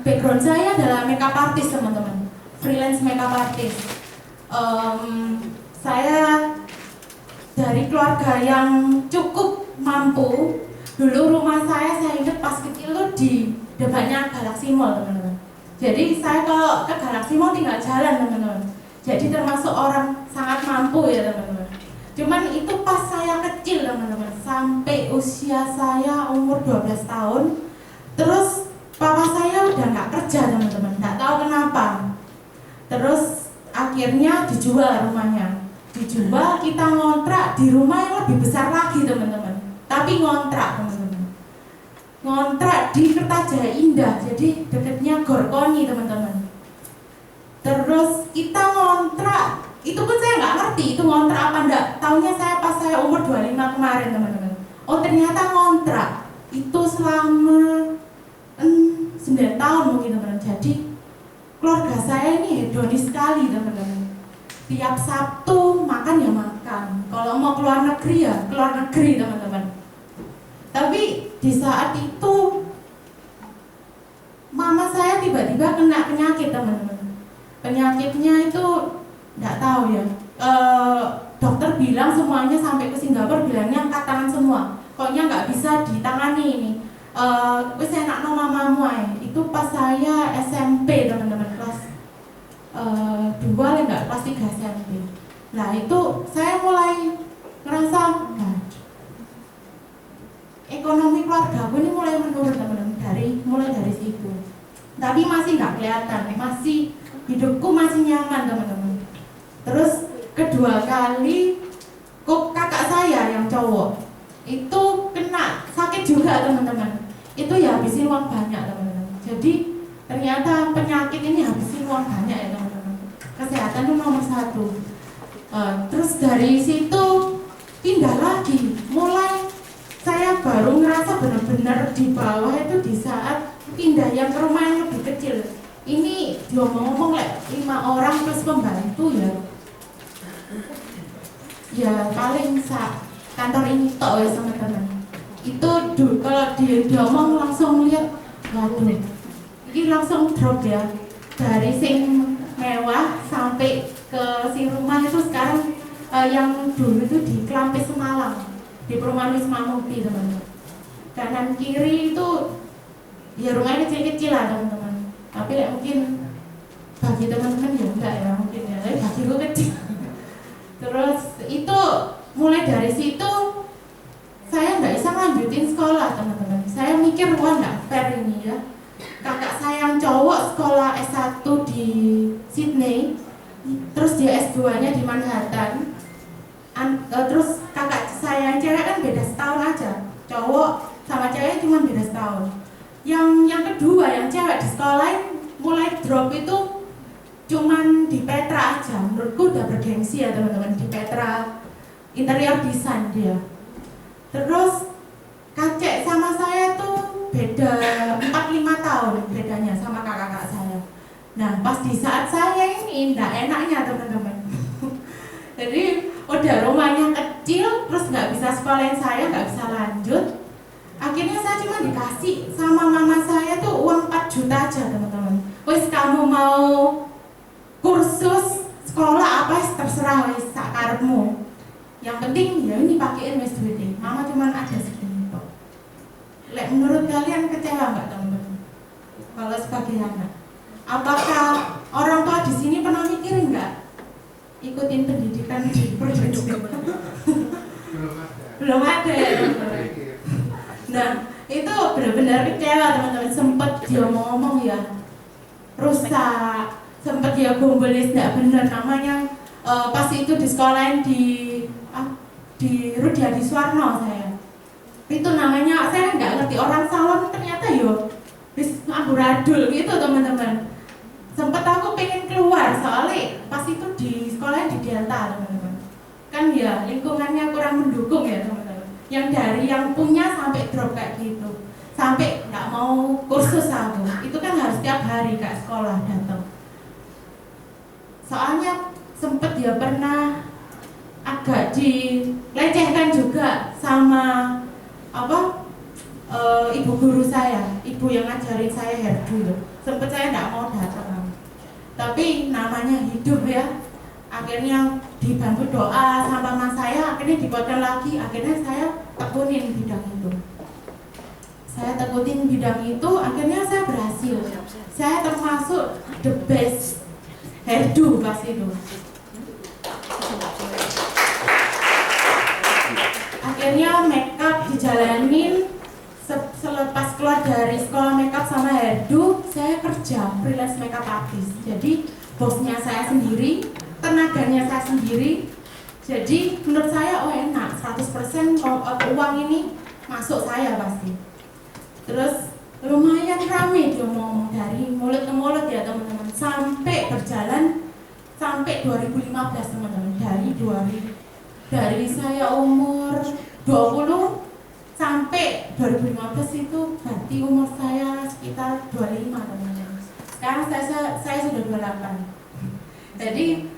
Background saya adalah makeup artist, teman-teman, freelance makeup artist. Saya dari keluarga yang cukup mampu. Dulu rumah saya ingat pas kecil tuh di depannya Galaxy Mall, teman-teman. Jadi saya kalau ke Galaxy Mall tinggal jalan, teman-teman. Jadi termasuk orang sangat mampu ya, teman-teman. Cuman itu pas saya kecil, teman-teman, sampai usia saya umur 12 tahun. Terus papa saya udah nggak kerja, teman-teman, nggak tahu kenapa. Terus akhirnya dijual rumahnya. Dijual, kita ngontrak di rumah yang lebih besar lagi, teman-teman. Tapi ngontrak, teman-teman. Ngontrak di Kertajaya Indah, jadi dekatnya Gorkoni, teman-teman. Terus kita ngontrak, itu pun saya nggak ngerti itu ngontrak apa enggak. Taunya saya pas saya umur 25 kemarin, teman-teman. Oh ternyata ngontrak itu selama 9 tahun mungkin, teman-teman. Jadi keluarga saya ini hedonis sekali, teman-teman. Tiap Sabtu makan ya makan. Kalau mau keluar negeri ya keluar negeri, teman-teman. Tapi di saat itu mama saya tiba-tiba kena penyakit, teman-teman. Penyakitnya itu nggak tahu ya. Dokter bilang semuanya sampai ke Singapura bilangnya angkat tangan semua. Pokoknya nggak bisa ditangani ini. Wis enak no mamamu ae. Itu pas saya SMP, teman-teman, kelas 2 enggak, kelas 3 SMP. Nah itu saya mulai ngerasa ekonomi keluarga aku ini mulai menurun, teman-teman, mulai dari situ. Tapi masih nggak kelihatan, masih hidupku masih nyaman, teman-teman. Terus kedua kali kok kakak saya yang cowok itu kena sakit juga, teman-teman. Itu ya habisin uang banyak, teman-teman. Jadi ternyata penyakit ini habisin uang banyak ya, teman-teman. Kesehatan itu nomor 1. Terus dari situ pindah lagi. Mulai saya baru ngerasa benar-benar di bawah itu di saat pindah yang ke rumah yang lebih kecil. Ini diomong-omong 5 orang plus pembantu ya. Ya paling kantor ini tok ya, teman-teman. Itu kalau diomong langsung lihat, waduh, ini langsung drop ya, dari sing mewah sampai sampai ke si rumah itu sekarang yang dulu itu di Klampis Semalang, di perumahan Wisma Mukti teman-teman. Kanan kiri itu ya rumahnya kecil-kecil lah teman-teman. Tapi mungkin bagi teman-teman ya enggak ya mungkin ya, tapi bagiku kecil. Terus itu mulai dari situ saya nggak bisa lanjutin sekolah teman-teman. Saya mikir wah nggak fair ini ya. Kakak saya yang cowok sekolah S1 di Sydney, terus dia S2-nya di Manhattan. Terus kakak saya yang cewek kan beda setahun aja. Cowok sama cewek cuma beda setahun. Yang kedua yang cewek di sekolah mulai drop itu cuman di Petra aja. Menurutku udah bergengsi ya teman-teman, di Petra interior design dia. Terus kakek sama saya tuh beda 4-5 tahun bedanya sama kakak-kakak saya. Nah pas di saat saya ini enggak enaknya teman-teman. Jadi udah rumahnya kecil, terus nggak bisa sekolahin saya, nggak bisa lanjut. Akhirnya saya cuma dikasih sama mama saya tuh uang 4 juta aja teman-teman. Wes kamu mau kursus sekolah apa terserah wes sakarepmu. Yang penting ya ini pakein wes duitnya. Mama cuma ada segini kok. Lek menurut kalian kecewa nggak teman-teman? Kalau sebagai anak, apakah orang tua di sini pernah mikirin nggak ikutin pendidikan di perguruan? Belum ada ya teman-teman. Nah itu benar-benar kecewa teman-teman. Sempet dia ngomong ya rusak, sempet dia gombolis nggak benar namanya. Pas itu di sekolahin di Rudyadi Suwarno saya. Itu namanya saya nggak ngerti, orang salon ternyata yo bis amburadul gitu teman-teman. Sempet aku pengen keluar soalnya pas itu di sekolah di Delta teman-teman. Kan ya lingkungannya kurang mendukung ya teman-teman. Yang dari yang punya sampai drop kayak gitu, sampai nggak mau kursus aku. Itu kan harus tiap hari kak sekolah datang. Soalnya sempet dia pernah agak dilecehkan juga sama ibu guru saya, ibu yang ngajarin saya herdu itu. Sempet saya nggak mau datang, tapi namanya hidup ya. Akhirnya dibantu doa sama mama saya, akhirnya dikuatkan lagi. Akhirnya saya tekunin bidang itu. Saya tekunin bidang itu, akhirnya saya berhasil. Saya termasuk the best herdu pas itu. Akhirnya makeup dijalanin. Selepas keluar dari sekolah makeup sama hairdo, saya kerja freelance makeup artist. Jadi bosnya saya sendiri, tenaganya saya sendiri. Jadi menurut saya enak, 100% uang ini masuk saya pasti. Terus lumayan rame dia ngomong dari mulut ke mulut ya teman-teman, sampai berjalan sampai 2015 teman-teman. Dari saya umur 20 sampai 2015 itu berarti umur saya sekitar 25 teman-teman. Sekarang saya sudah 28. Jadi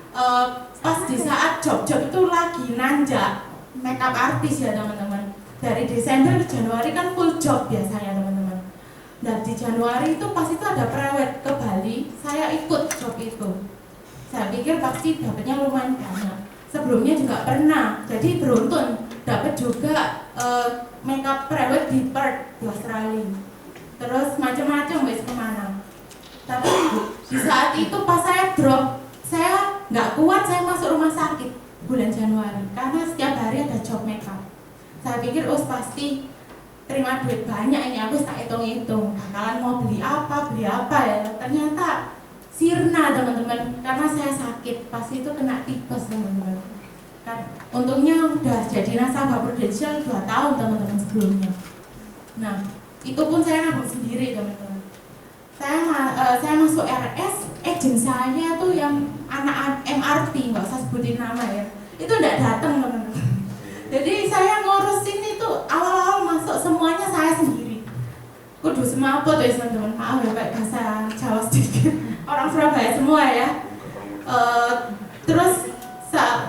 pas di saat job-job itu lagi nanjak makeup artis ya teman-teman. Dari Desember ke Januari kan full job biasanya teman-teman. Nah di Januari itu pas itu ada prewed ke Bali, saya ikut job itu. Saya pikir pasti dapatnya lumayan banyak. Sebelumnya juga pernah, jadi beruntun dapat juga makeup prewed di Perth di Australia. Terus macam-macam wes kemana. Tapi di saat itu pas saya drop, saya nggak kuat, saya masuk rumah sakit bulan Januari karena setiap hari ada job makeup. Saya pikir pasti terima duit banyak ini, aku tak hitung-hitung bakalan mau beli apa ya. Ternyata sirna teman-teman, karena saya sakit pas itu kena tipes teman-teman. Untungnya udah jadi nasabah Prudential 2 tahun teman-teman sebelumnya. Nah itu pun saya nabung sendiri teman-teman. Saya masuk RS, agent saya tuh yang anak MRT, nggak usah sebutin nama ya, itu nggak datang teman-teman. Jadi saya ngurusin itu awal-awal masuk semuanya saya sendiri. Kudu semaput ya teman-teman, maaf ya pakai bahasa Jawa sedikit. Orang Surabaya semua ya. Terus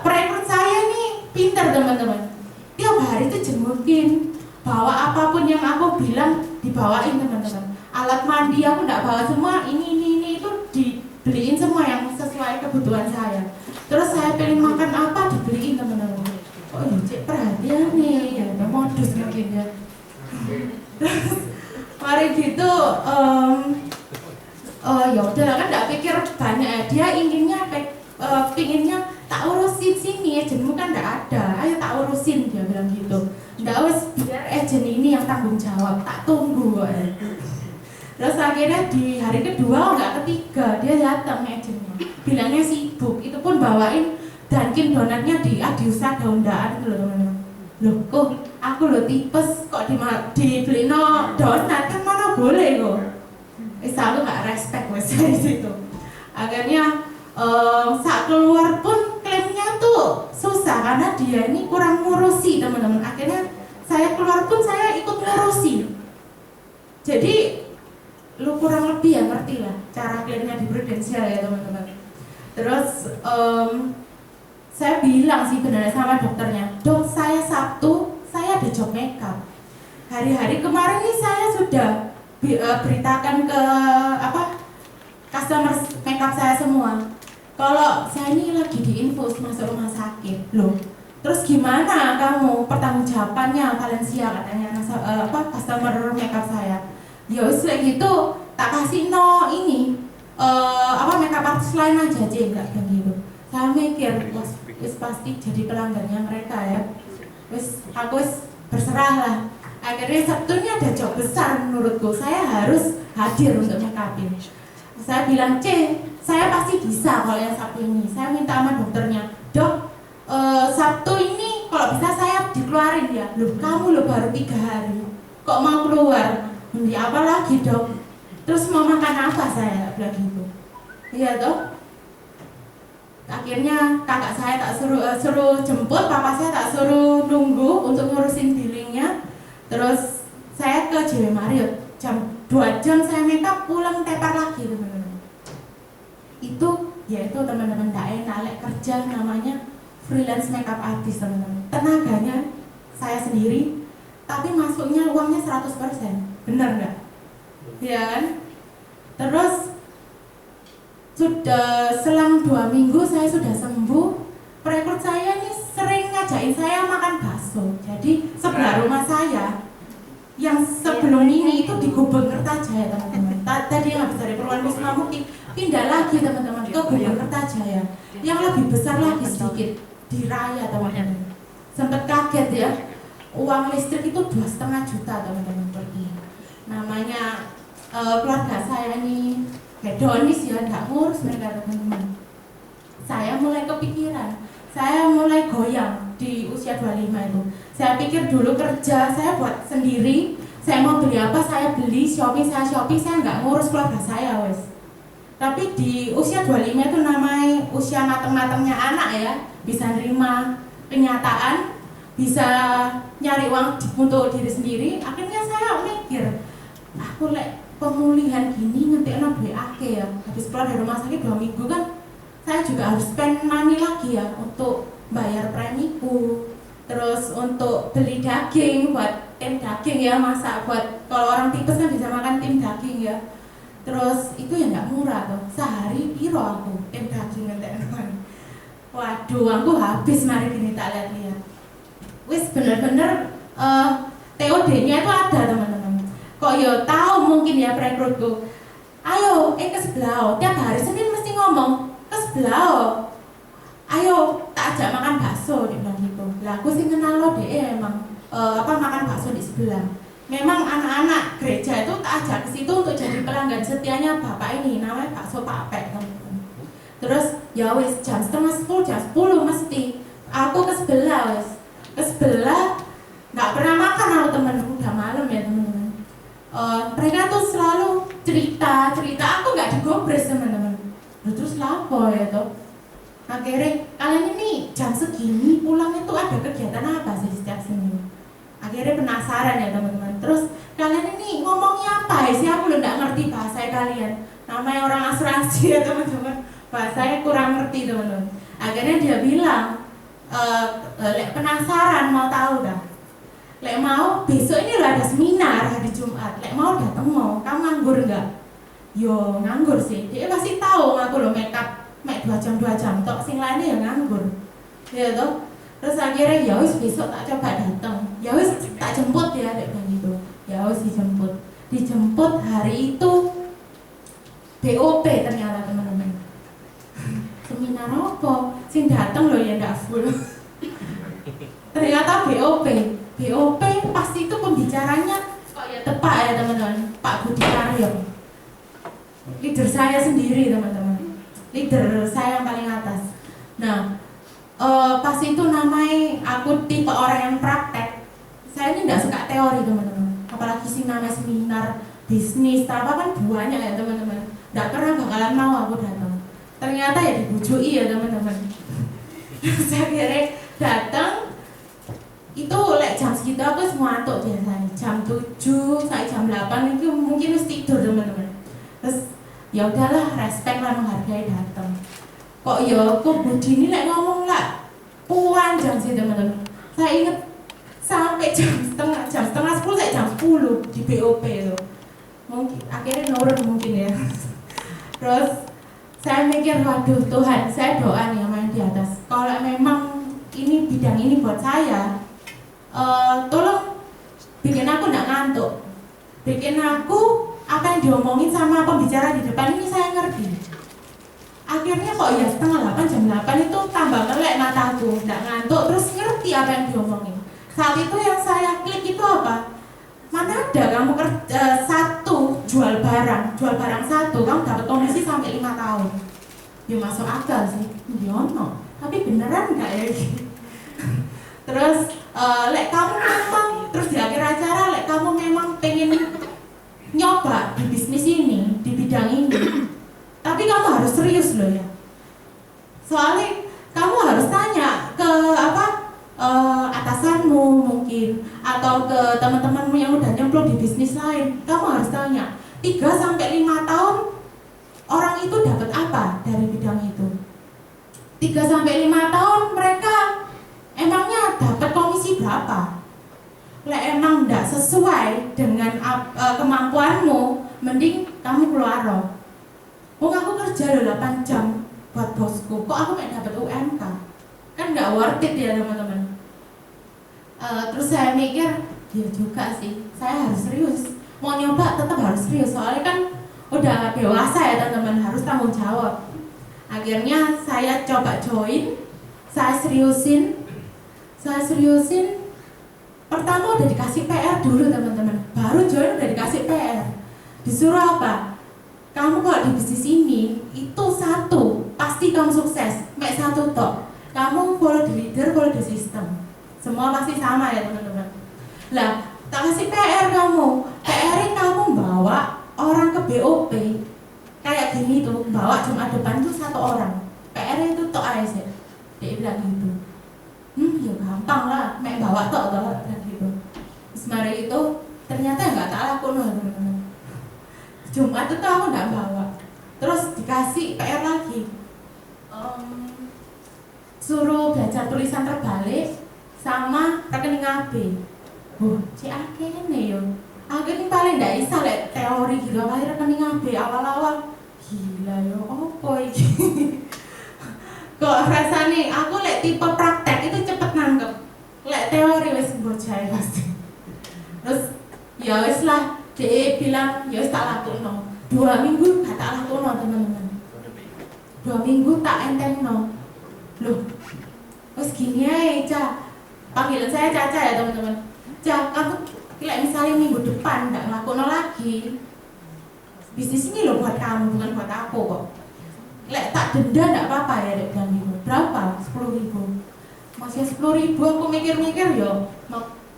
perekrut saya nih pintar teman-teman. Tiap hari itu jengukin, bawa apapun yang aku bilang dibawain teman-teman. Alat mandi aku nggak bawa semua, ini itu dibeliin semua yang sesuai kebutuhan kebutuhan saya. Terus saya pengen makan apa dibeliin teman-teman. Oh ya cek perhatian nih, ya ada modus mungkin ya. Terus mari gitu, ya udah kan nggak pikir banyak ya. Dia inginnya pinginnya tak urusin sini, agentmu kan nggak ada, ayo tak urusin, dia bilang gitu. Nggak wes biar agent ini yang tanggung jawab, tak tunggu. Terus akhirnya di hari kedua, nggak ketiga, dia datang agentnya, bilangnya sibuk, itu pun bawain Dunkin donatnya diusah daun-daun gitu loh teman-teman. Loh kok aku lo tipes kok dibeli no donat kan mana boleh kok. Selalu nggak respect wes dari situ. Akhirnya saat keluar pun klaimnya tuh susah karena dia ini kurang ngurusi teman-teman. Akhirnya saya keluar pun saya ikut ngurusi. Jadi lu kurang lebih ya ngerti lah cara klaimnya di Prudential ya teman-teman. Terus saya bilang sih benar sama dokternya, dok saya Sabtu saya ada job makeup. Hari-hari kemarin ini saya sudah beritakan ke customer makeup saya semua. Kalau saya ini lagi diinfus masuk rumah sakit, loh. Terus gimana kamu pertanggungjawabannya Valencia katanya customer makeup saya. Ya wis gitu tak kasih ini makeup artist lain aja enggak kayak gitu. Saya mikir wis pasti jadi pelanggannya mereka ya. Aku berserah lah. Akhirnya Sabtunya ada job besar menurutku. Saya harus hadir untuk makeupin. Saya bilang saya pasti bisa kalau yang Sabtu ini. Saya minta sama dokternya, dok, Sabtu ini kalau bisa saya dikeluarin ya. Loh kamu baru 3 hari, kok mau keluar? Ya apa lagi dok? Terus mau makan apa saya? Bilang gitu. Iya dok. Akhirnya kakak saya tak suruh jemput, papa saya tak suruh nunggu untuk ngurusin billingnya. Terus saya ke JW Marriott, 2 jam saya makeup, pulang tepar lagi teman-teman. Itu teman-teman gak enak kerja namanya freelance makeup artist teman-teman. Tenaganya saya sendiri, tapi masuknya uangnya 100%, bener nggak? Ya kan? Terus sudah selang 2 minggu saya sudah sembuh. Perekrut saya ini sering ngajakin saya makan bakso. Jadi sebelah rumah saya yang sebelum ini itu di Gubeng Kertajaya teman-teman. Tadi yang habis dari Perwan Wisma Mukti pindah lagi teman-teman ke Gubeng Kertajaya yang lebih besar lagi sedikit di Raya teman-teman. Sempat kaget ya, uang listrik itu 2,5 juta teman-teman pergi. Namanya keluarga saya ini hedonis ya, nggak ngurus mereka teman-teman. Saya mulai kepikiran, saya mulai goyang di usia 25 itu. Saya pikir dulu kerja, saya buat sendiri, saya mau beli apa saya beli, shopping, saya nggak ngurus keluarga saya wes. Tapi di usia 25 itu namanya usia mateng-matengnya anak ya, bisa nerima kenyataan, bisa nyari uang untuk diri sendiri. Akhirnya saya mikir, aku pemulihan gini ngetikno duit akeh ya. Habis keluar dari rumah sakit 2 minggu kan saya juga harus spend money lagi ya untuk bayar premiku, terus untuk beli daging buat tim daging ya, masak buat kalau orang tipes kan bisa makan tim daging ya. Terus itu ya nggak murah tuh, sehari piro aku tim daging ngetekno. Waduh, aku habis mari gini tak lihat-lihat. Wis bener-bener TOD-nya itu ada teman-teman. Kok ya tahu mungkin ya perekrutku. Ayo, ke sebelah. Tiap hari Senin mesti ngomong ke sebelah. Ayo, tak ajak makan bakso, dia bilang gitu. Lah aku sih kenal lo deh emang makan bakso di sebelah. Memang anak-anak gereja itu tak ajak ke situ untuk jadi pelanggan setianya bapak ini, namanya bakso Pak Pek teman-teman. Terus ya wis jam 9:30, jam 10 mesti aku ke sebelah wis. Ke sebelah nggak pernah makan aku temen, udah malam ya teman-teman. Mereka tuh selalu cerita, aku nggak digobres teman-teman. Terus lapo ya toh. Akhirnya kalian ini jam segini pulang itu ada kegiatan apa sih setiap Senin? Akhirnya penasaran ya teman-teman. Terus kalian ini ngomongnya apa ya sih? Aku nggak ngerti bahasa kalian. Namanya orang asuransi ya teman-teman. Bahasanya kurang ngerti teman-teman. Akhirnya dia bilang, penasaran mau tahu dah. Lek mau besok ini ada seminar hari Jumat. Lek mau datang mau. Kamu nganggur nggak? Yo nganggur sih. Dia pasti tahu aku lo makeup mek 2 jam tok, sing lainnya ya nganggur. Ya toh. Terus akhirnya ya wis besok tak coba datang. Ya wis tak jemput ya dek gitu. Ya wis dijemput. Dijemput hari itu BOP ternyata teman-teman. Seminar apa? Sing datang loh ya ndak full. Ternyata BOP. BOP pasti itu pembicaranya kok ya tepat ya teman-teman. Pak Budi Karyo. Leader saya sendiri teman-teman. Leader saya yang paling atas. Nah, pas itu namanya aku tipe orang yang praktek. Saya ini nggak suka teori teman-teman. Apalagi sih namanya seminar bisnis, apa kan banyak ya teman-teman. Nggak pernah bakalan mau aku datang. Ternyata ya dibujui ya teman-teman. Saya kira datang itu jam segitu aku semua ngantuk biasanya. Jam 7 sampai jam 8 itu mungkin harus tidur teman-teman. Terus ya udahlah, respect lah, menghargai datang. Kok Budi ini ngomong lah panjang sih teman-teman. Saya ingat sampai jam setengah 10 sampai jam 10 di BOP itu. Mungkin akhirnya nurun mungkin ya. Terus saya mikir, waduh Tuhan, saya doa nih sama yang di atas. Kalau memang ini bidang ini buat saya, tolong bikin aku nggak ngantuk. Bikin aku apa yang diomongin sama pembicara di depan ini saya ngerti. Akhirnya kok ya setengah 8, jam 8 itu tambah melek mataku, nggak ngantuk, terus ngerti apa yang diomongin. Saat itu yang saya klik itu apa? Mana ada kamu jual barang satu, kamu dapat komisi sampai 5 tahun. Ya masuk akal sih, no. Tapi beneran nggak ya? Terus kamu memang, terus di akhir acara kamu memang pengen nyoba di bisnis ini, di bidang ini, tapi kamu harus serius loh ya. Soalnya kamu harus tanya ke atasanmu mungkin, atau ke teman-temanmu yang udah nyemplung di bisnis lain. Kamu harus tanya 3-5 tahun orang itu dapat apa dari bidang itu. 3-5 tahun mereka emangnya dapat komisi berapa? Emang tidak sesuai dengan kemampuanmu, mending kamu keluar loh. Aku kerja 8 jam buat bosku, kok aku nggak dapat UMK? Kan nggak worth it ya teman-teman. Terus saya mikir, ya juga sih, saya harus serius. Mau nyoba tetap harus serius, soalnya kan udah dewasa ya teman-teman, harus tanggung jawab. Akhirnya saya coba join, saya seriusin. Pertama udah dikasih PR dulu teman-teman, baru join udah dikasih PR. Disuruh apa? Kamu kalau di bisnis ini itu satu, pasti kamu sukses. Mek satu tok. Kamu follow the leader, follow the system. Semua pasti sama ya teman-teman. Lah, tak kasih PR kamu. PR-nya kamu bawa orang ke BOP kayak gini tuh, bawa Jumat depan tuh 1 orang. PR-nya itu tok aja sih. Dia bilang gitu. Ya gampang lah, mek bawa tok gitu. Semari itu ternyata nggak tak laku loh teman-teman. Jumat itu aku nggak bawa. Terus dikasih PR lagi, suruh belajar tulisan terbalik sama rekening AB. Akhirnya yo. Akhirnya paling nggak bisa teori gitu, apalagi rekening AB awal-awal. Gila yo, apa ini? Kok rasanya aku tipe praktek itu cepet nangkep. Teori wis bocah pasti. Terus ya wis lah, dia bilang ya wis tak lakuno. 2 minggu gak tak lakuno teman-teman. 2 minggu tak entengno. Loh, wis gini aja, Ca. Panggilan saya Caca ya teman-teman. Ca, kamu misalnya minggu depan gak ngelakuno lagi, bisnis ini loh buat kamu, bukan buat aku kok. Tak denda gak apa-apa ya dek bilang gitu. Berapa? 10.000. Masih 10.000 aku mikir-mikir yo.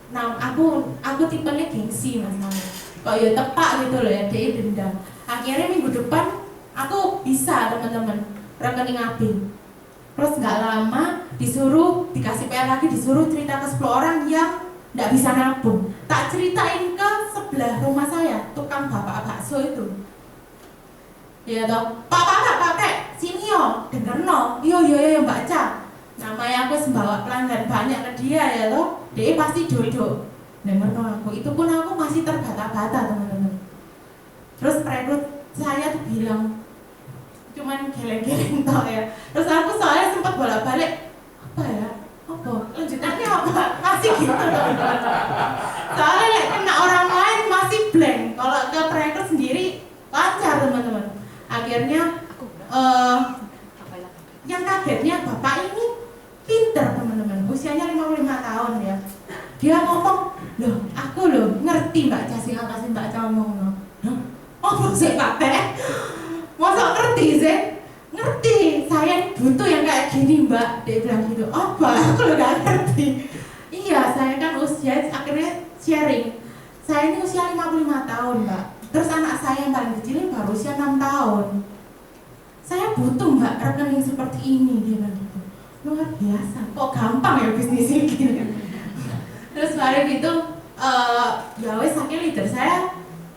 Nah, aku tipenya gengsi mas. Kok ya tepak gitu loh ya, dia denda. Akhirnya minggu depan aku bisa teman-teman rekening AB. Terus nggak lama dikasih PR lagi, disuruh cerita ke 10 orang yang nggak bisa nabung. Tak ceritain ke sebelah rumah saya, tukang bapak bakso itu. Ya toh, Pak pakai sini yo, denger no, yo Mbak Ca. Namanya aku sembawa pelanggan banyak ke dia ya toh, dia pasti jodoh. Denger no aku, itu pun aku masih terbata-bata teman-teman. Terus perekrut saya tuh bilang, cuman geleng-geleng toh ya. Terus aku soalnya sempat bolak-balik, apa ya, apa lanjutannya apa, masih gitu teman-teman. Soalnya kena orang lain masih blank, kalau ke tracker sendiri lancar teman-teman. Akhirnya yang kagetnya bapak ini pinter teman-teman, usianya 55 tahun ya. Dia ngomong, loh aku loh ngerti Mbak Ca, sing apa sih Mbak Ca ngomong loh. Oh sih Pak Teh, masa ngerti sih? Ngerti, saya butuh yang kayak gini Mbak. Dia bilang gitu, apa? Aku loh gak ngerti. Iya, saya kan usia, akhirnya sharing. Saya ini usia 55 tahun Mbak. Terus anak saya yang paling kecil ini baru usia 6 tahun. Saya butuh Mbak rekening seperti ini, dia bilang gitu. Luar biasa, kok gampang ya bisnis ini. Terus hari gitu, ya wes akhirnya leader saya,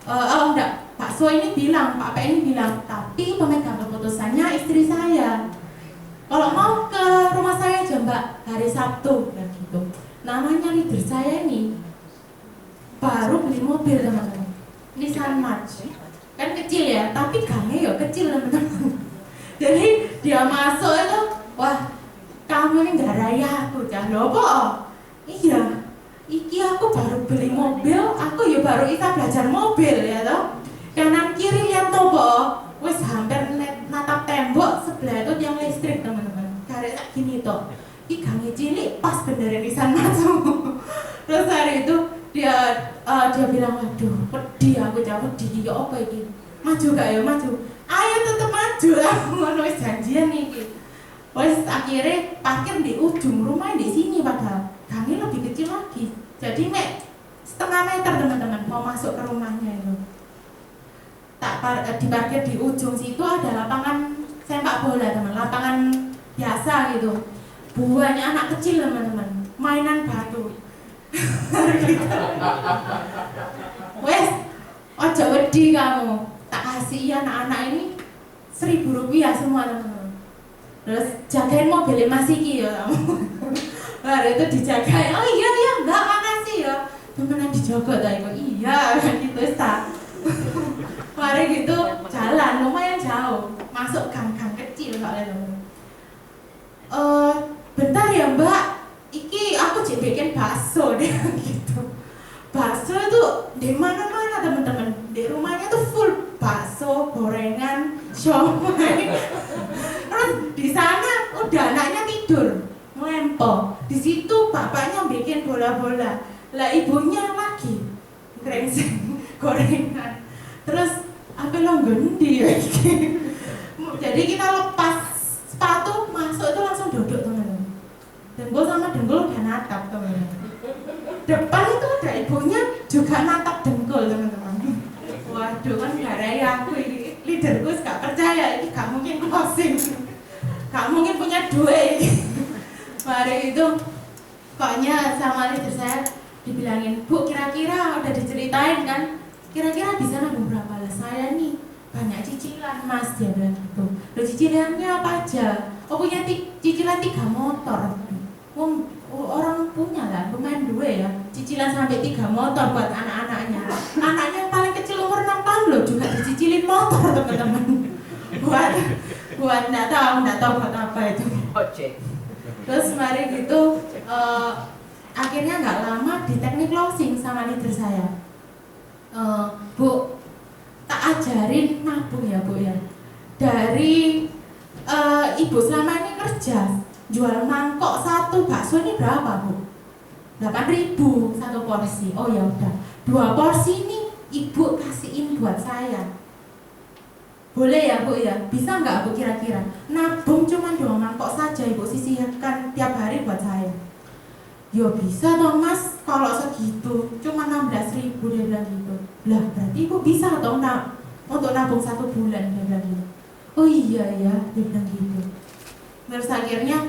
enggak, Pak So ini bilang, Pak P ini bilang, tapi pemegang keputusannya istri saya. Kalau mau ke rumah saya aja Mbak, hari Sabtu, dan gitu. Namanya leader saya ini baru beli mobil teman-teman, Nissan March, kan kecil ya, tapi gangnya ya kecil teman-teman. Jadi dia masuk itu, wah kamu ini nggak raya aku, jangan lupa. Iya, iki aku baru beli mobil, aku ya baru bisa belajar mobil ya toh. Kanan kiri lihat topo, wes hampir natap tembok sebelah itu yang listrik teman-teman. Karena gini toh, iki gangnya cilik pas beneran Nissan masuk. Terus hari itu dia bilang, waduh pedih aku jawab pedih, ya apa ini? Maju gak ya maju? Ayo tetep maju lah, ngono wis janjian nih. Wes akhirnya parkir di ujung rumah di sini padahal gangnya lebih kecil lagi. Jadi setengah meter teman-teman mau masuk ke rumahnya itu. Diparkir di ujung situ ada lapangan sepak bola teman, lapangan biasa gitu. Buahnya anak kecil teman-teman, mainan batu. Wes, ojo wedi kamu. Tak kasih anak-anak ini 1.000 rupiah semua teman-teman. Terus jagain mobilnya Mas Iki ya kamu. Baru itu dijagain. Oh iya enggak makasih ya. Temenan dijaga tak ikut. Iya gitu tak. Mari gitu jalan lumayan jauh. Masuk gang-gang kecil soalnya teman. Bentar ya Mbak. Iki aku jadi bikin bakso deh gitu. Bakso itu di mana-mana teman-teman. Di rumahnya tuh full bakso, gorengan, siomay. Terus di sana udah anaknya tidur, ngelempok. Di situ bapaknya bikin bola-bola. Lah ibunya lagi grengseng gorengan. Terus apa lo gendi ya? Jadi kita lepas sepatu masuk itu langsung duduk teman-teman. Dengkul sama dengkul udah natap teman-teman. Depan itu ada ibunya juga natap dengkul teman-teman. Waduh kan gak raya aku ini, leaderku gak percaya, ini gak mungkin closing, gak mungkin punya duit. Mari itu pokoknya sama leader saya dibilangin, Bu kira-kira udah diceritain kan, kira-kira bisa nabung berapa lah? Saya nih banyak cicilan Mas, dia bilang gitu. Loh cicilannya apa aja? Oh punya cicilan 3 motor. Orang punya lah, lumayan duit ya, cicilan sampai 3 motor buat anak-anaknya. Anaknya yang paling kecil umur 6 tahun loh juga dicicilin motor teman-teman. buat nggak tahu buat apa itu. Terus mari gitu akhirnya nggak lama di teknik closing sama leader saya. Bu, tak ajarin nabung ya Bu ya. Dari ibu selama ini kerja jual mangkok satu bakso ini berapa Bu? 8.000 satu porsi. Oh ya udah, 2 porsi ini ibu kasihin buat saya. Boleh ya Bu ya? Bisa nggak Bu kira-kira? Nabung cuma 2 mangkok saja ibu sisihkan tiap hari buat saya. Yo bisa dong Mas, kalau segitu cuma 16.000 dia bilang gitu. Lah berarti ibu bisa dong untuk nabung 1 bulan dia bilang gitu. Oh iya ya dia bilang gitu. Terus akhirnya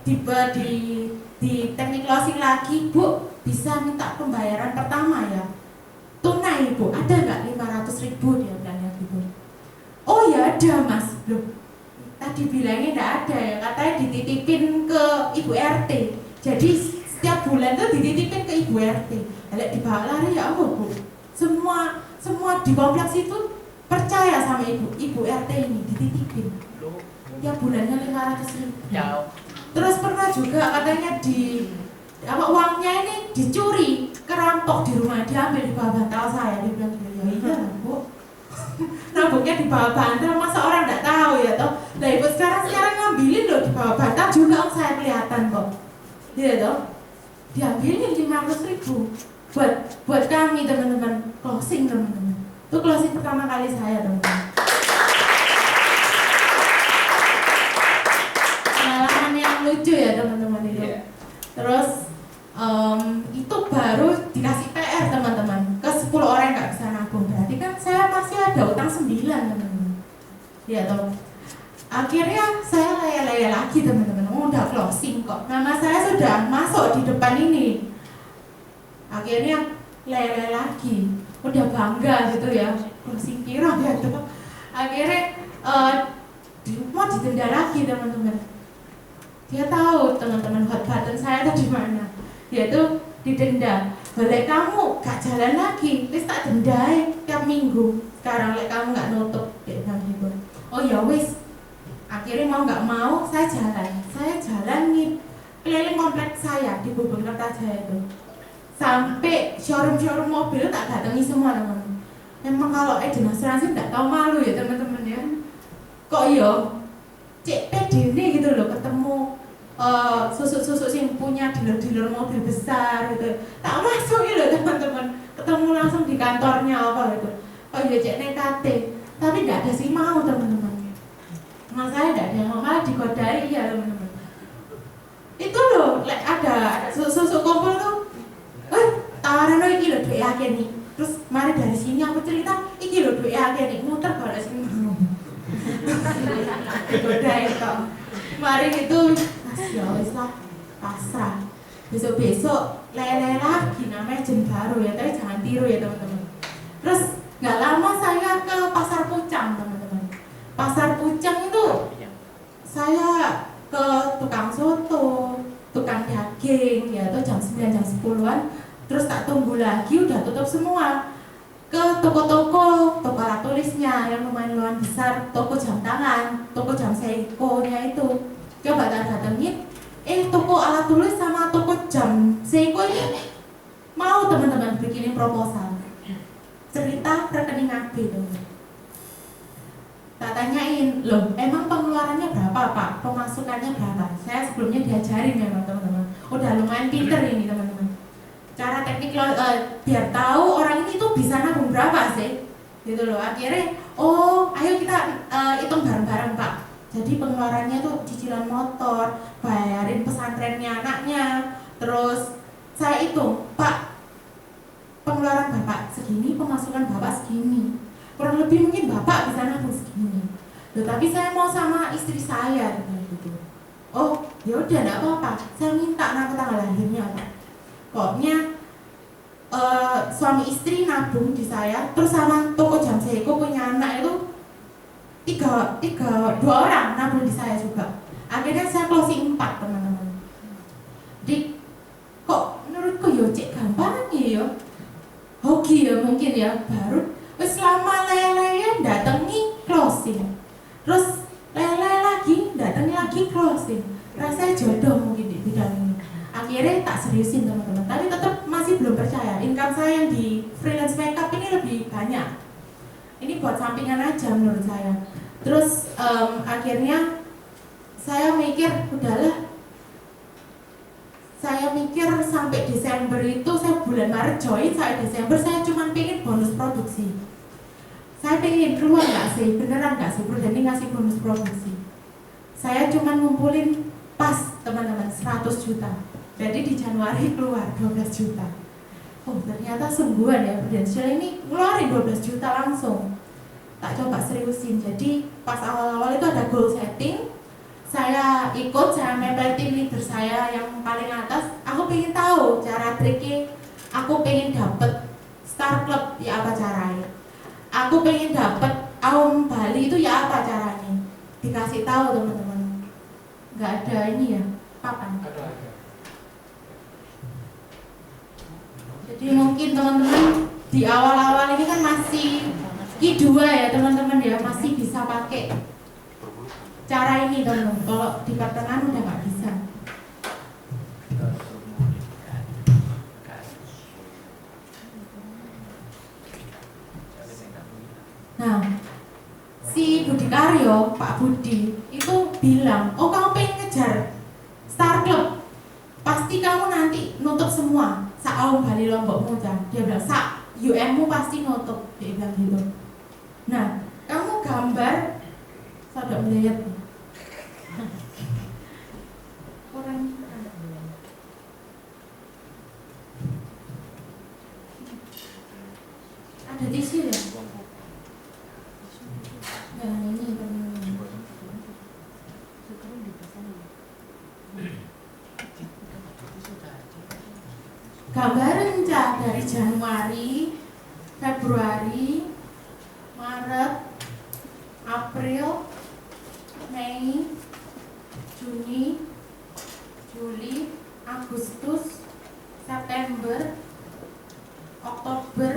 tiba di teknik closing lagi, Bu bisa minta pembayaran pertama ya tunai Bu, ada nggak 500.000 dia bilangnya gitu. Oh ya ada Mas, loh tadi bilangnya nggak ada ya, katanya dititipin ke Ibu RT. Jadi setiap bulan tuh dititipin ke Ibu RT. Lalu dibawa lari ya Allah Bu, semua di kompleks itu percaya sama ibu RT ini, dititipin tiap bulannya 500.000. Terus pernah juga katanya uangnya ini dicuri, kerampok di rumah, diambil di bawah bantal saya. Dia bilang, ya iya lah Bu, nabuknya di bawah bantal, masa orang nggak tahu ya toh. Nah ibu sekarang ngambilin loh di bawah bantal juga, saya kelihatan kok. Iya toh, diambilin 500.000 buat kami teman-teman, closing teman-teman. Itu closing pertama kali saya teman-teman. Pengalaman yang lucu ya teman-teman itu. Terus itu baru dikasih PR teman-teman, ke 10 orang nggak bisa nabung. Berarti kan saya masih ada utang 9 teman-teman. Ya toh. Akhirnya saya laya-laya lagi teman-teman. Udah closing kok. Nama saya sudah masuk di depan ini. Akhirnya laya-laya lagi. Udah bangga gitu ya. Closing kira ya tuh. Akhirnya mau didenda lagi teman-teman. Dia tahu teman-teman hot button saya tuh di mana. Yaitu didenda. Boleh kamu gak jalan lagi, terus tak dendai tiap minggu. Sekarang kamu gak nutup, dia bilang gitu. Oh ya wis. Akhirnya mau nggak mau saya jalan nih keliling kompleks saya di Bubeng Kertajaya itu, sampai showroom mobil tak datangi semua teman-teman. Memang kalau agen asuransi nggak tahu malu ya teman-teman ya. Kok yo cek pede nih gitu loh, ketemu susuk yang punya dealer mobil besar gitu, tak masuk gitu teman-teman, ketemu langsung di kantornya apa gitu. Kok yo cek nekat, tapi nggak ada sih mau teman-teman. Mas saya tidak ada yang malah digodai ya teman-teman. Itu loh, ada susu kumpul tuh, tawaran lo iki loh duit akeh nih. Terus mari dari sini aku cerita, iki loh duit akeh nih, muter balik sini. Digodai kok. Mari itu, ya wis lah, pasrah. Besok-besok lele lagi namanya jen baru ya, tapi jangan tiru ya teman-teman. Terus nggak lama saya ke Pasar Pucang teman-teman. Pasar Pucang itu saya ke tukang soto, tukang daging ya itu jam 9 jam 10-an. Terus tak tunggu lagi udah tutup semua. Ke toko-toko, toko alat tulisnya yang lumayan besar, toko jam tangan, toko jam Seiko-nya itu. Coba tak datengin, toko alat tulis sama toko jam Seiko ini mau teman-teman bikinin proposal. Cerita rekening AB teman-teman. Tak tanyain, loh emang pengeluarannya berapa Pak? Pemasukannya berapa? Saya sebelumnya diajarin memang teman-teman. Udah lumayan pinter ini teman-teman. Cara teknik biar tahu orang ini tuh bisa nabung berapa sih? Gitu loh. Akhirnya, ayo kita hitung bareng-bareng Pak. Jadi pengeluarannya tuh cicilan motor, bayarin pesantrennya anaknya. Terus saya hitung, Pak, pengeluaran Bapak segini, pemasukan Bapak segini. Kurang lebih mungkin Bapak bisa nabung segini. Loh, tapi saya mau sama istri saya gitu. Oh, ya udah enggak apa-apa. Saya minta nama tanggal lahirnya, Pak. Pokoknya suami istri nabung di saya, terus sama toko jam Seiko punya anak itu dua orang nabung di saya juga. Akhirnya saya closing 4 teman-teman. Kok menurutku yo cek gampang ya. Hoki ya mungkin ya baru. Wes lama lele datangi closing, terus lele lagi datangi lagi closing. Rasanya jodoh mungkin di bidang ini. Akhirnya tak seriusin teman-teman, tapi tetap masih belum percaya. Income saya yang di freelance makeup ini lebih banyak. Ini buat sampingan aja menurut saya. Terus akhirnya saya mikir udahlah. Saya mikir sampai Desember itu, saya bulan Maret join, sampai Desember saya cuma pengen bonus produksi. Saya pengen keluar nggak sih, beneran nggak sih Prudeni ngasih bonus produksi. Saya cuma ngumpulin pas teman-teman 100 juta. Jadi di Januari keluar 12 juta. Oh ternyata sungguhan ya Prudential ini ngeluarin 12 juta langsung. Tak coba seriusin. Jadi pas awal-awal itu ada goal setting. Saya ikut, saya mepet tim leader saya yang paling atas. Aku pengen tahu cara triknya. Aku pengen dapet Star Club ya apa caranya. Aku pengen dapet Aum Bali itu ya apa caranya. Dikasih tahu teman-teman. Nggak ada ini ya papan. Jadi mungkin teman-teman di awal-awal ini kan masih Q2 ya teman-teman ya, masih bisa pakai cara ini teman-teman. Kalau di pertengahan udah nggak bisa. Nah, si Budi Karyo, Pak Budi itu bilang, oh kamu pengen ngejar Star Club, pasti kamu nanti nutup semua. Saat Bali Lombok Muda, dia bilang, sak UM-mu pasti nutup, dia bilang gitu. Nah, kamu gambar, saya udah melihat. Orang ada tisu ya? Nah ini teman-teman. Gambaran dari Januari, Februari, Maret, April, Mei, Juni, Juli, Agustus, September, Oktober,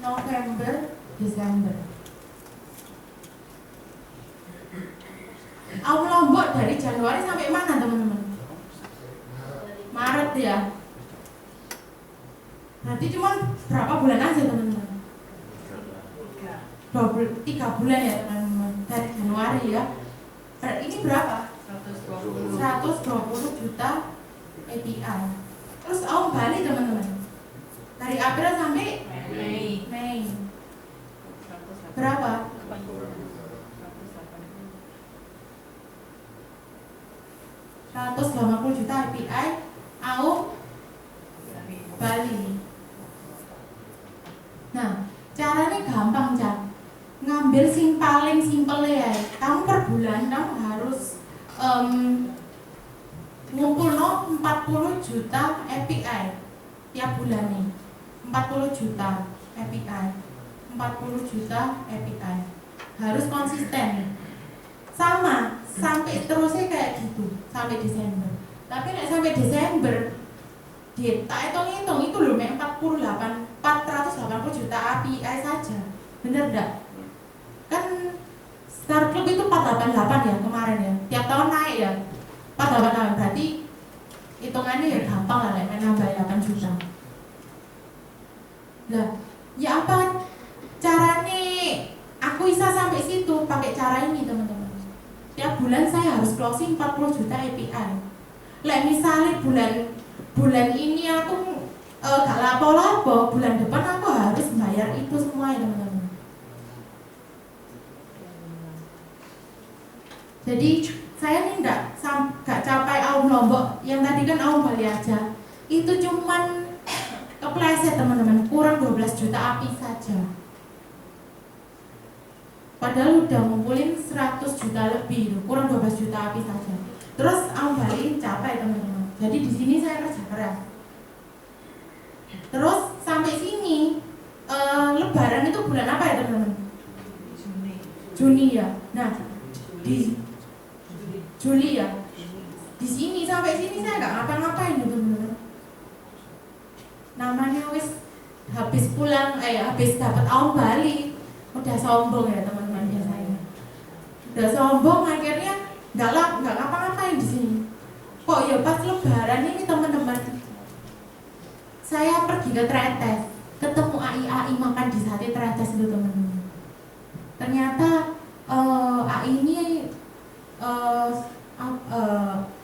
November, Desember. Aum Lombok dari Januari sampai mana teman-teman? Maret ya. Berarti cuma berapa bulan aja teman-teman? 3 bulan ya teman-teman. Dari Januari ya. Ini berapa? 120 juta API. Terus Aum Bali teman-teman. Dari April sampai Mei. Berapa? 180 juta API Aum Bali. Nah, caranya gampang, Cak. Ngambil sing paling simpel ya. Kamu per bulan kamu harus ngumpul 40 juta API tiap bulan nih. 40 juta API. 40 juta API. Harus konsisten. Sama, sampai terusnya kayak gitu sampai Desember. Tapi nek sampai Desember tak hitung-hitung itu loh 480 juta API saja. Bener enggak? Kan Star Club itu 488 ya kemarin ya. Tiap tahun naik ya. 488 berarti hitungannya ya gampang lah nek nambah 8 juta. Lah, ya apa caranya aku bisa sampai situ pakai cara ini teman-teman. Tiap bulan saya harus closing 40 juta API. Lek misalnya bulan ini aku gak lapo-lapo, bulan depan aku harus bayar itu semua ya teman-teman. Jadi saya ini gak capai Aum Lombok, yang tadi kan Aum Bali aja. Itu cuman kepleset teman-teman, kurang 12 juta API saja. Padahal udah ngumpulin 100 juta lebih, kurang 12 juta API saja. Terus Aum Bali capai teman-teman. Jadi di sini saya kerja keras. Terus sampai sini Lebaran itu bulan apa ya teman-teman? Juni ya. Nah di Juli ya. Di sini sampai sini saya nggak ngapa-ngapain teman-teman. Namanya wis habis pulang, habis dapat Aum Bali, udah sombong ya teman-teman biasanya. Udah sombong akhirnya nggak ngapa-ngapain di sini. Kok ya pas Lebaran ini teman-teman, saya pergi ke Tretes, ketemu AI makan di sate Tretes itu teman-teman. Ternyata AI ini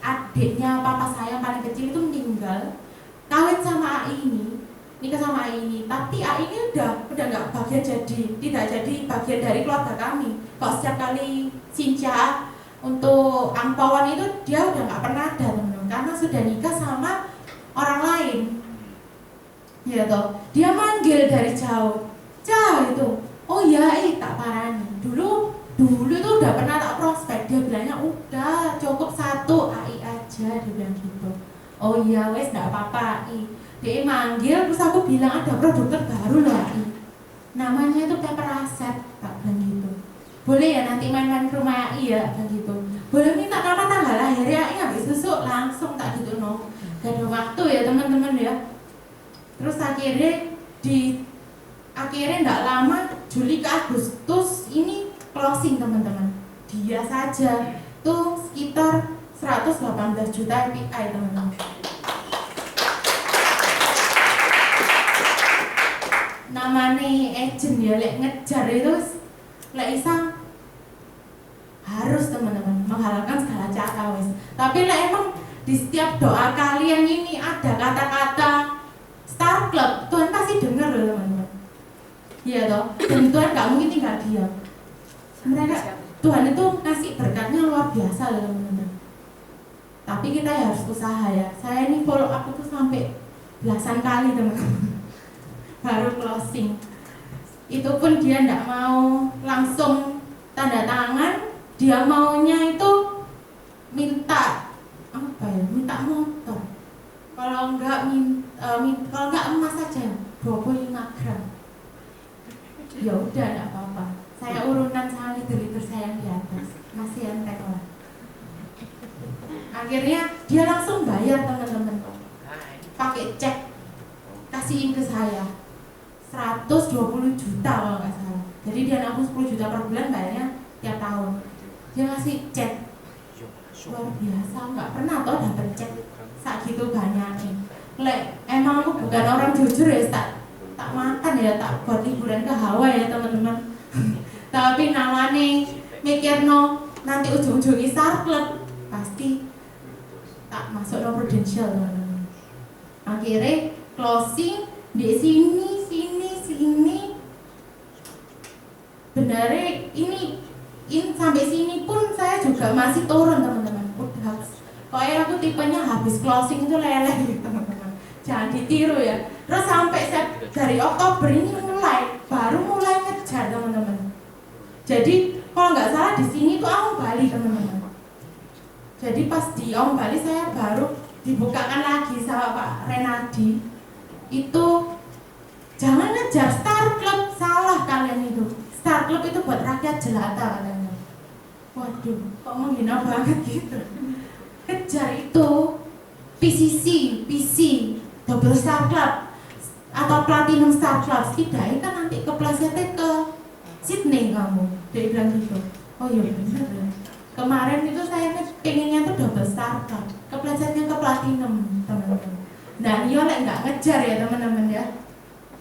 adiknya papa saya yang paling kecil itu meninggal, kawin sama AI ini, nikah sama AI ini. Tapi AI ini udah nggak tidak jadi bagian dari keluarga kami. Kok setiap kali Sinca untuk angpauan itu dia udah nggak pernah ada teman-teman, karena sudah nikah sama orang lain. Ya toh, dia manggil dari jauh, itu, oh ya, tak parani. Dulu itu udah pernah tak prospek, dia bilangnya udah cukup 1 AI aja, dia bilang gitu. Oh iya, wes nggak apa-apa AI. Dia manggil, terus aku bilang ada produk terbaru loh AI. Namanya itu paper asset, tak bilang gitu. Boleh ya nanti main-main ke rumah AI ya, tak gitu. Boleh minta nama tanggal lahirnya AI, habis susuk langsung tak gitu no. Gak ada waktu ya teman-teman ya. Terus akhirnya nggak lama Juli ke Agustus ini closing teman-teman. Dia saja tuh sekitar 118 juta API teman-teman. Namanya agent ya, lek ngejar itu lek isa harus teman-teman menghalalkan segala cara wes. Tapi lek emang di setiap doa kalian ini ada kata-kata Star Club, Tuhan pasti dengar loh teman-teman. Iya toh, dan Tuhan nggak mungkin tinggal diam. Mereka Tuhan itu ngasih berkatnya luar biasa loh teman-teman. Tapi kita ya harus usaha ya. Saya ini follow up itu sampai belasan kali teman-teman. Baru closing. Itu pun dia nggak mau langsung tanda tangan. Dia maunya itu minta apa ya? Minta motor. Kalau enggak kalau enggak emas saja 25 gram. Ya udah enggak apa-apa. Saya urunan sama liter-liter saya yang di atas. Masih entek lah. Akhirnya dia langsung bayar teman-teman. Pakai cek. Kasihin ke saya. 120 juta kalau nggak salah. Jadi dia nabung 10 juta per bulan, bayarnya tiap tahun. Dia ngasih cek. Luar biasa, nggak pernah toh dapet cek segitu banyaknya. Lek emang aku bukan orang jujur ya, tak makan ya, tak buat liburan ke Hawaii ya teman-teman. Tapi namanya mikirno nanti ujung-ujungnya Star Club pasti tak masuk no prudential teman-teman. Akhirnya closing di sini. Benernya ini sampai sini pun saya juga masih turun teman-teman. Udah, pokoknya aku tipenya habis closing itu leleh gitu teman-teman. Jangan ditiru ya. Terus sampai dari Oktober ini baru mulai ngejar teman-teman. Jadi kalau nggak salah di sini tuh Om Bali teman-teman. Jadi pas di Om Bali saya baru dibukakan lagi sama Pak Renadi. Itu jangan ngejar Star Club, salah kalian itu. Star Club itu buat rakyat jelata katanya. Waduh, kok menghina banget gitu. Kejar itu PC, double Star Club atau Platinum Star Club. Setidaknya kan nanti keplesetnya ke Sydney kamu. Dia bilang gitu. Oh iya bener ya. Kemarin itu saya pengennya tuh double Star Club, keplesetnya ke Platinum teman-teman. Nah iya lek nggak ngejar ya teman-teman ya.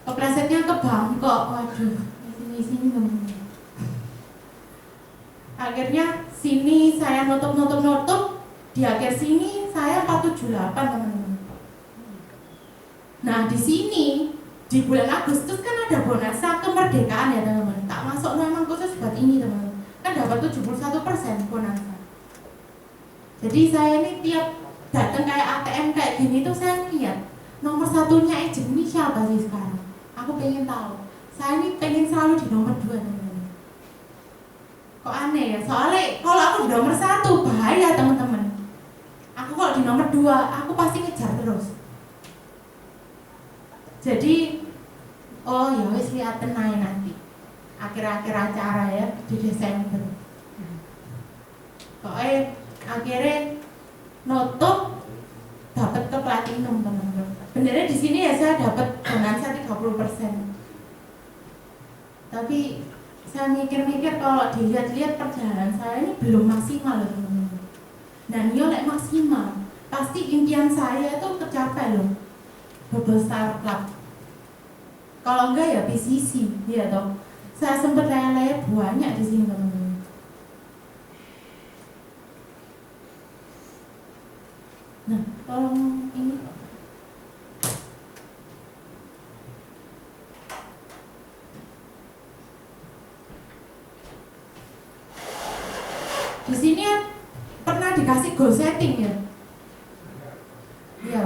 Keplesetnya ke Bangkok. Waduh, sini teman-teman. Akhirnya sini saya nutup. Di akhir sini saya 478 teman-teman. Nah di sini di bulan Agustus kan ada bonasa kemerdekaan ya teman-teman. Tak masuk memang khusus buat ini teman-teman. Kan dapat 71% bonasa. Jadi saya ini tiap datang kayak ATM kayak gini tuh saya lihat nomor satunya agent ini siapa sih sekarang. Aku pengen tahu. Saya ini pengen selalu di nomor 2 teman-teman. Kok aneh ya? Soalnya kalau aku di nomor 1 bahaya teman-teman. Aku kalau di nomor 2 aku pasti ngejar terus. Jadi oh ya wis liaten ae nanti. Akhir-akhir acara ya di Desember. Pokoknya akhirnya nutup dapat ke Platinum teman-teman. Benernya di sini ya saya dapat bonansa 30%. Tapi saya mikir-mikir kalau dilihat-lihat perjalanan saya ini belum maksimal loh teman-teman. Dan yo lek maksimal, pasti impian saya itu tercapai loh. Double Star Club. Kalau enggak ya PCC, ya toh. Saya sempat lele banyak di sini teman-teman. Nah, tolong ini. Di sini pernah dikasih goal setting ya? Ya,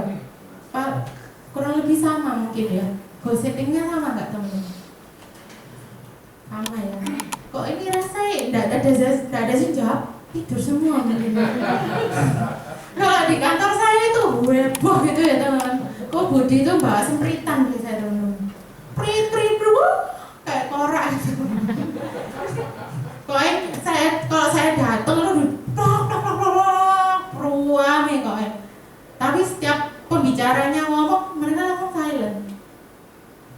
Pak, kurang lebih sama mungkin ya. Goal settingnya sama nggak teman-teman? Sama ya. Kok ini rasanya nggak ada sih jawab, tidur semua mungkin. Kalau di kantor saya itu heboh gitu ya teman-teman. Kok Budi itu bawa sempritan gitu saya teman-teman. Prit kayak korak gitu. Kalau saya datang itu ruame kok. Tapi setiap pembicaranya ngomong mereka langsung silent.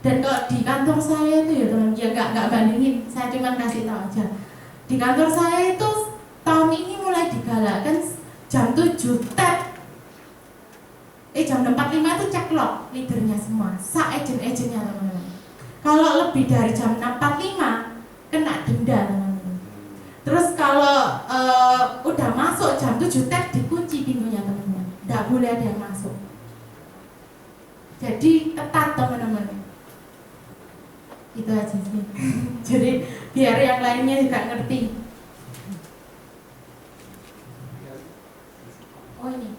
Dan Kalau di kantor saya itu ya teman, ya nggak bandingin, saya cuma kasih tahu aja. Di kantor saya itu tahun ini mulai digalakkan jam 7 tet. Jam 45 itu cek log leadernya semua, agent-agentnya teman-teman. Kalau lebih dari jam 6.45 kena denda teman-teman. Terus kalau udah masuk jam 7 tet dikunci pintunya teman-teman, nggak boleh ada yang masuk. Jadi ketat teman-teman. Itu aja sih. Jadi biar yang lainnya juga ngerti. Oh ini.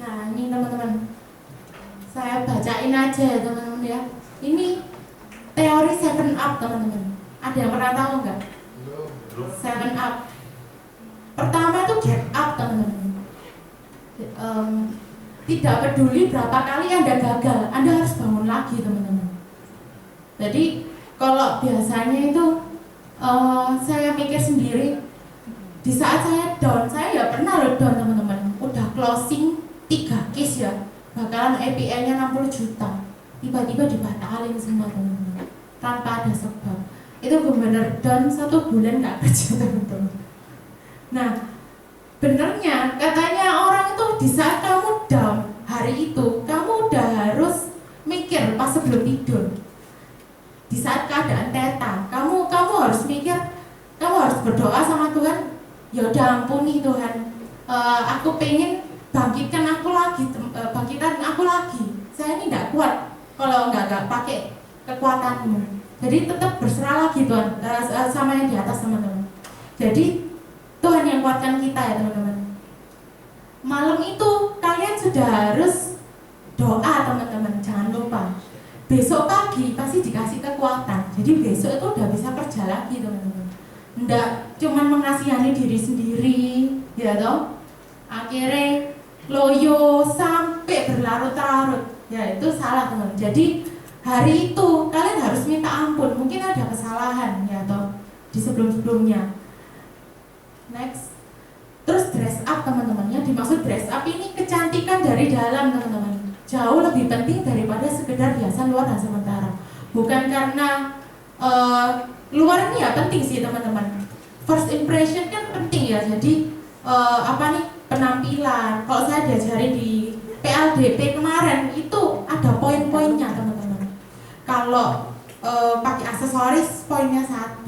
Nah ini teman-teman, saya bacain aja ya teman-teman ya. Ini teori 7 up teman-teman. Ada yang pernah tahu nggak? 7 up. Pertama itu get up teman-teman. Tidak peduli berapa kali Anda gagal, Anda harus bangun lagi teman-teman. Jadi kalau biasanya itu saya mikir sendiri, di saat saya down, saya ya pernah loh down teman-teman. Udah closing 3 case ya, bakalan APR-nya 60 juta, tiba-tiba dibatalin semua teman-teman, tanpa ada sebab. Itu benar-benar down 1 bulan nggak kerja teman-teman. Nah, benernya katanya orang itu di saat kamu down hari itu, kamu udah harus mikir pas sebelum tidur. Di saat keadaan teta, kamu harus mikir, kamu harus berdoa sama Tuhan. Ya udah ampuni Tuhan, aku pengen bangkitkan aku lagi, bangkitkan aku lagi. Saya ini nggak kuat kalau nggak pakai kekuatanmu. Jadi tetap berserah lagi Tuhan, sama yang di atas teman-teman. Jadi Tuhan yang kuatkan kita ya teman-teman. Malam itu kalian sudah harus doa teman-teman, jangan lupa. Besok pagi pasti dikasih kekuatan. Jadi besok itu udah bisa kerja lagi teman-teman. Nggak cuma mengasihani diri sendiri, ya toh. Akhirnya loyo sampai berlarut-larut, ya itu salah teman-teman. Jadi hari itu kalian harus minta ampun, mungkin ada kesalahan ya toh di sebelum-sebelumnya. Next. Terus dress up teman-teman, yang dimaksud dress up ini kecantikan dari dalam teman-teman. Jauh lebih penting daripada sekedar hiasan luar dan sementara. Bukan karena luar ini ya penting sih teman-teman. First impression kan penting ya. Jadi penampilan. Kalau saya diajarin di PLDP kemarin itu ada poin-poinnya teman-teman. Kalau pakai aksesoris poinnya 1.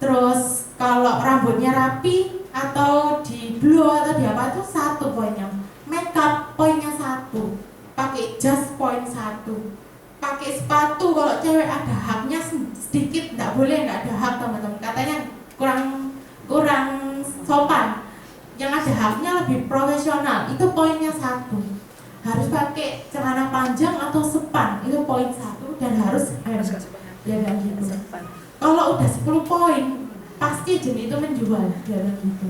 Terus kalau rambutnya rapi atau di blow atau di apa itu 1 poinnya. Makeup poinnya 1. Pakai jas poin 1. Pakai sepatu kalau cewek ada haknya sedikit, nggak boleh nggak ada hak teman-teman. Katanya kurang sopan. Yang ada haknya lebih profesional, itu poinnya 1. Harus pakai celana panjang atau sepan, itu poin 1 dan harus ya dan gitu. Kalau udah 10 poin, pasti jenis itu menjual ya gitu.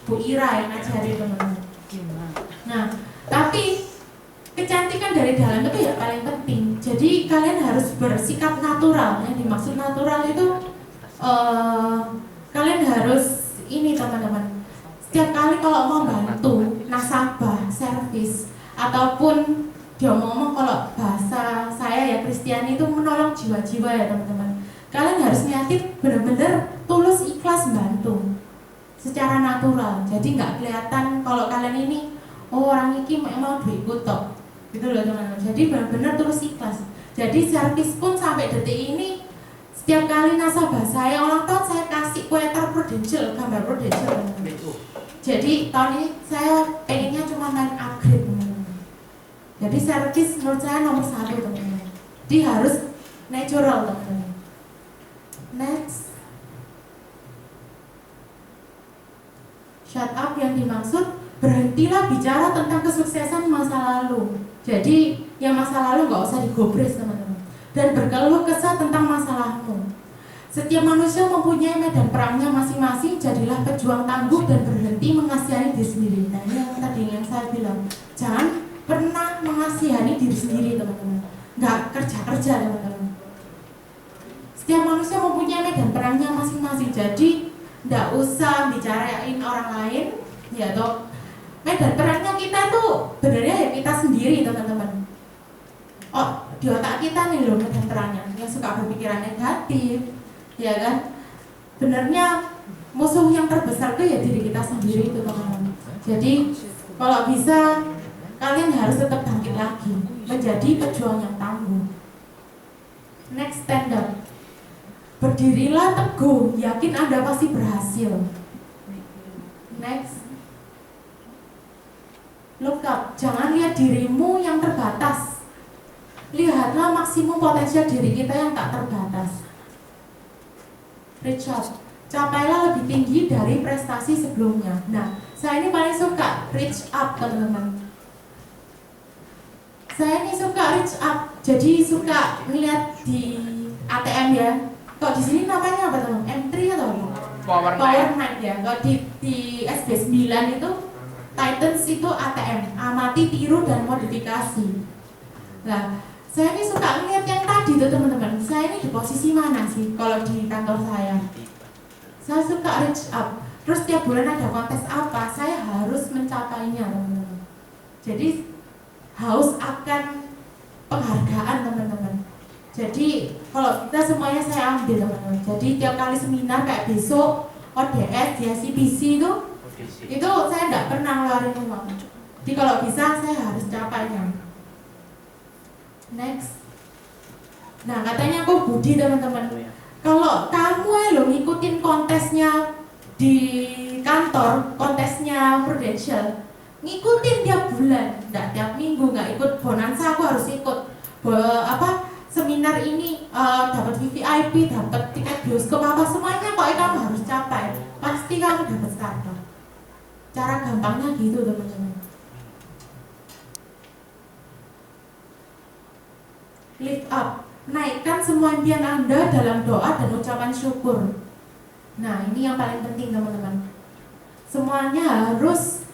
Bu Ira yang ngajari teman-teman. Nah, tapi kecantikan dari dalam itu ya paling penting. Jadi kalian harus bersikap natural. Yang dimaksud natural itu kalian harus ini teman-teman. Setiap kali kalau mau bantu nasabah, servis, ataupun dia ngomong kalau bahasa saya ya Kristiani itu menolong jiwa-jiwa ya teman-teman. Kalian harus niatin benar-benar tulus ikhlas bantu secara natural. Jadi nggak kelihatan kalau kalian ini orang ini mau duit kutok gitu loh teman-teman. Jadi benar-benar tulus ikhlas. Jadi servis pun sampai detik ini setiap kali nasabah saya ulang tahun saya kasih kue Prudential, gambar Prudential teman-teman. Jadi tahun ini saya pengennya cuma naik upgrade teman-teman. Jadi servis menurut saya nomor 1 teman-teman. Jadi harus natural teman-teman. Next. Shut up yang dimaksud berhentilah bicara tentang kesuksesan masa lalu. Jadi yang masa lalu nggak usah digobres teman-teman. Dan berkeluh kesah tentang masalahmu. Setiap manusia mempunyai medan perangnya masing-masing. Jadilah pejuang tangguh dan berhenti mengasihani diri sendiri. Nah ini yang tadi yang saya bilang, jangan pernah mengasihani diri sendiri teman-teman. Nggak kerja-kerja teman-teman. Setiap manusia mempunyai medan perang terterannya masing-masing. Jadi nggak usah bicarain orang lain, ya toh. Medan terangnya kita tuh sebenarnya ya kita sendiri teman-teman. Oh, di otak kita nih loh medan terangnya, yang suka berpikiran negatif, ya kan? Sebenarnya musuh yang terbesar tuh ya diri kita sendiri itu teman-teman. Jadi kalau bisa kalian harus tetap bangkit lagi, menjadi pejuang yang tangguh. Next, stand up. Berdirilah teguh, yakin Anda pasti berhasil. Next, look up. Jangan lihat dirimu yang terbatas. Lihatlah maksimum potensial diri kita yang tak terbatas. Reach up. Capailah lebih tinggi dari prestasi sebelumnya. Nah, saya ini paling suka reach up, teman-teman. Saya ini suka reach up. Jadi suka ngeliat di ATM ya. Kok di sini namanya apa teman? M3 atau Power Night ya. Kalau di SB9 itu Titans itu ATM, amati, tiru dan modifikasi. Nah, saya ini suka ngeliat yang tadi tuh teman-teman. Saya ini di posisi mana sih kalau di kantor saya? Saya suka reach up. Terus tiap bulan ada kontes apa, saya harus mencapainya teman-teman. Jadi haus akan penghargaan teman-teman. Jadi kalau kita semuanya saya ambil teman-teman. Jadi tiap kali seminar kayak besok ODS, CPC itu saya nggak pernah ngeluarin uang. Jadi kalau bisa saya harus capainya. Next. Nah katanya aku Budi teman-teman. Kalau kamu lo ngikutin kontesnya di kantor, kontesnya Prudential, ngikutin tiap bulan, nggak tiap minggu, nggak ikut bonanza, aku harus ikut seminar ini, dapat VVIP, dapat tiket bioskop apa semuanya, pokoknya kamu harus capai, pasti kamu dapat starter. Cara gampangnya gitu teman-teman. Lift up, naikkan semua impian Anda dalam doa dan ucapan syukur. Nah ini yang paling penting teman-teman. Semuanya harus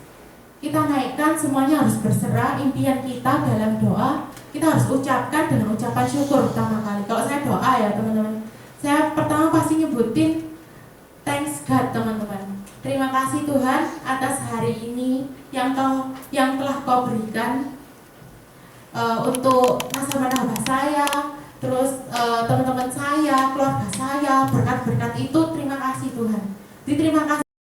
kita naikkan, semuanya harus berserah. Impian kita dalam doa kita harus ucapkan dengan ucapan syukur pertama kali. Kalau saya doa ya teman-teman, saya pertama pasti nyebutin thanks God teman-teman. Terima kasih Tuhan atas hari ini yang telah Kau berikan untuk nasabah saya, terus teman-teman saya, keluarga saya, berkat-berkat itu terima kasih Tuhan. Terima kasih.